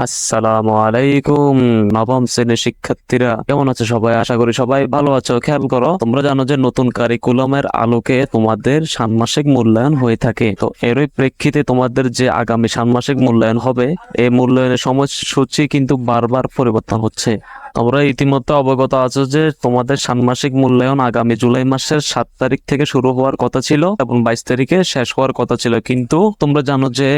আসসালামু আলাইকুম। নবম শ্রেণীর শিক্ষার্থীরা কেমন আছো সবাই? আশা করি সবাই ভালো আছো। খেয়াল করো, তোমরা জানো যে নতুন কারিকুলামের আলোকে তোমাদের ষান্মাসিক মূল্যায়ন হয়ে থাকে। তো এরই প্রেক্ষিতে তোমাদের যে আগামী ষান্মাসিক মূল্যায়ন হবে, এই মূল্যায়নের সময়সূচি কিন্তু বারবার পরিবর্তন হচ্ছে। তোমরা ইতিমধ্যে অবগত আছো যে তোমাদের ষান্মাসিক মূল্যায়ন আগামী জুলাই মাসের 7 তারিখ থেকে শুরু হওয়ার কথা ছিল এবং 22 তারিখে শেষ হওয়ার কথা ছিল, কিন্তু তোমরা জানো যে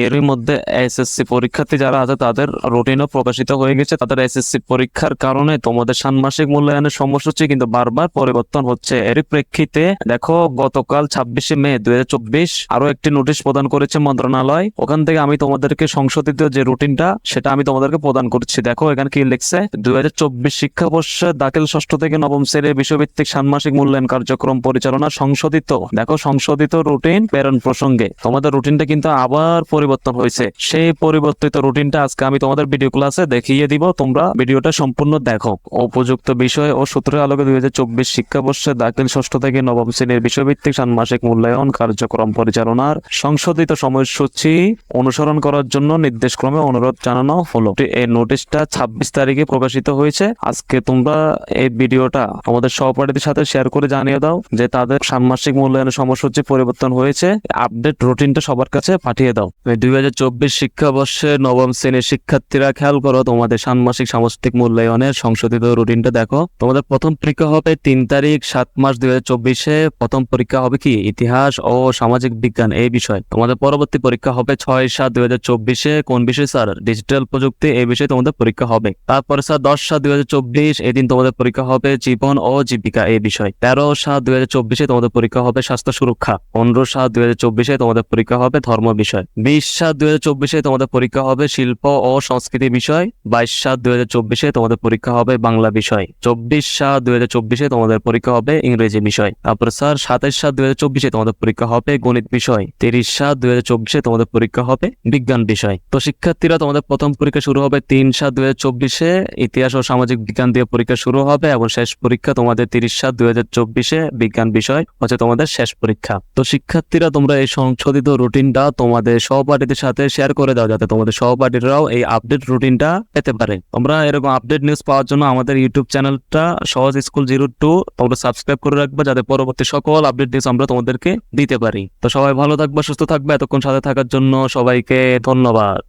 এরই মধ্যে এসএসসি পরীক্ষার্থী যারা আছে তাদের রুটিনও প্রকাশিত হয়ে গেছে। তাদের এসএসসি পরীক্ষার কারণে তোমাদের ষান্মাসিক মূল্যায়নের সময়সূচি কিন্তু বারবার পরিবর্তন হচ্ছে। এরই প্রেক্ষিতে দেখো, গতকাল 26শে মে 2024 আরো একটি নোটিশ প্রদান করেছে মন্ত্রণালয়। ওখান থেকে আমি তোমাদেরকে সংশোধিত যে রুটিনটা সেটা আমি তোমাদেরকে প্রদান করছি। দেখো এখানে কি লিখছে, 2024 শিক্ষাবর্ষে দাখিল ষষ্ঠ থেকে নবম শ্রেণীর বিষয়ভিত্তিক ষান্মাসিক মূল্যায়ন কার্যক্রম পরিচালনা সংশোধিত। দেখো, সংশোধিত রুটিন প্রেরণ প্রসঙ্গে তোমাদের রুটিনটা কিন্তু আবার পরিবর্তন হয়েছে। সেই পরিবর্তিত রুটিনটা আজকে আমি তোমাদের ভিডিও ক্লাসে দেখিয়ে দিব। তোমরা ভিডিওটা সম্পূর্ণ দেখো। উপযুক্ত বিষয় ও সূত্রের আলোকে 2024 শিক্ষাবর্ষে দাখিল ষষ্ঠ থেকে নবম শ্রেণীর বিষয়ভিত্তিক ষান্মাসিক মূল্যায়ন কার্যক্রম পরিচালনার সংশোধিত সময়সূচি অনুসরণ করার জন্য নির্দেশক্রমে অনুরোধ জানানো হলো। এই নোটিশটা 26 তারিখে প্রকাশিত হয়েছে। আজকে তোমরা এই ভিডিওটা আমাদের সহপাঠীদের সাথে শেয়ার করে জানিয়ে দাও যে তাদের ষান্মাসিক মূল্যায়নের সময়সূচি পরিবর্তন হয়েছে। আপডেট রুটিনটা সবার কাছে পাঠিয়ে দাও। 2024 শিক্ষাবর্ষে নবম শ্রেণীর শিক্ষার্থীরা খেয়াল করো, তোমাদের ষান্মাসিক সামষ্টিক মূল্যায়নের সংশোধিত রুটিনটা দেখো। তোমাদের প্রথম পরীক্ষা হবে 3 তারিখ 7 মাস 2024-এ। প্রথম পরীক্ষা হবে কি, ইতিহাস ও সামাজিক বিজ্ঞান এই বিষয়। তোমাদের পরবর্তী পরীক্ষা হবে 6/7/2024-এ। কোন বিষয় স্যার? ডিজিটাল প্রযুক্তি এই বিষয়ে তোমাদের পরীক্ষা হবে। তারপরে স্যার 10/7/2024 এদিন তোমাদের পরীক্ষা হবে জীবন ও জীবিকা এই বিষয়। 13/7/2024-এ তোমাদের পরীক্ষা হবে স্বাস্থ্য সুরক্ষা। 15/7/2024-এ তোমাদের পরীক্ষা হবে ধর্ম বিষয়। 20/7/2024-এ তোমাদের পরীক্ষা হবে শিল্প ও সংস্কৃতি বিষয়। 22/7/2024-এ তোমাদের পরীক্ষা হবে বাংলা বিষয়। 24/7/2024-এ তোমাদের পরীক্ষা হবে ইংরেজি বিষয়। তারপরে স্যার 27/7/2024-এ তোমাদের পরীক্ষা হবে গণিত বিষয়। 30/7/2024-এ তোমাদের পরীক্ষা হবে বিজ্ঞান বিষয়। তো শিক্ষার্থীরা, তোমাদের প্রথম পরীক্ষা শুরু হবে 3/7/2024-এ, ইতিহাস ও সামাজিক বিজ্ঞান দিয়ে পরীক্ষা শুরু হবে এবং শেষ পরীক্ষা তোমাদের 30/7/2024-এ বিজ্ঞান বিষয় হচ্ছে তোমাদের শেষ পরীক্ষা। তো শিক্ষার্থীরা, তোমরা এই সংশোধিত রুটিনটা তোমাদের সহপাঠীদের সাথে শেয়ার করে দাও, যাতে তোমাদের সহপাঠীরাও এই আপডেট রুটিনটা পেতে পারে। তোমরা এরকম আপডেট নিউজ পাওয়ার জন্য আমাদের ইউটিউব চ্যানেলটা সহজ স্কুল 02 তোমরা সাবস্ক্রাইব করে রাখবে, যাতে পরবর্তী সকল আপডেট নিউজ আমরা তোমাদেরকে দিতে পারি। তো সবাই ভালো থাকবে, সুস্থ থাকবে। এতক্ষণ সাথে থাকার জন্য সবাইকে ধন্যবাদ।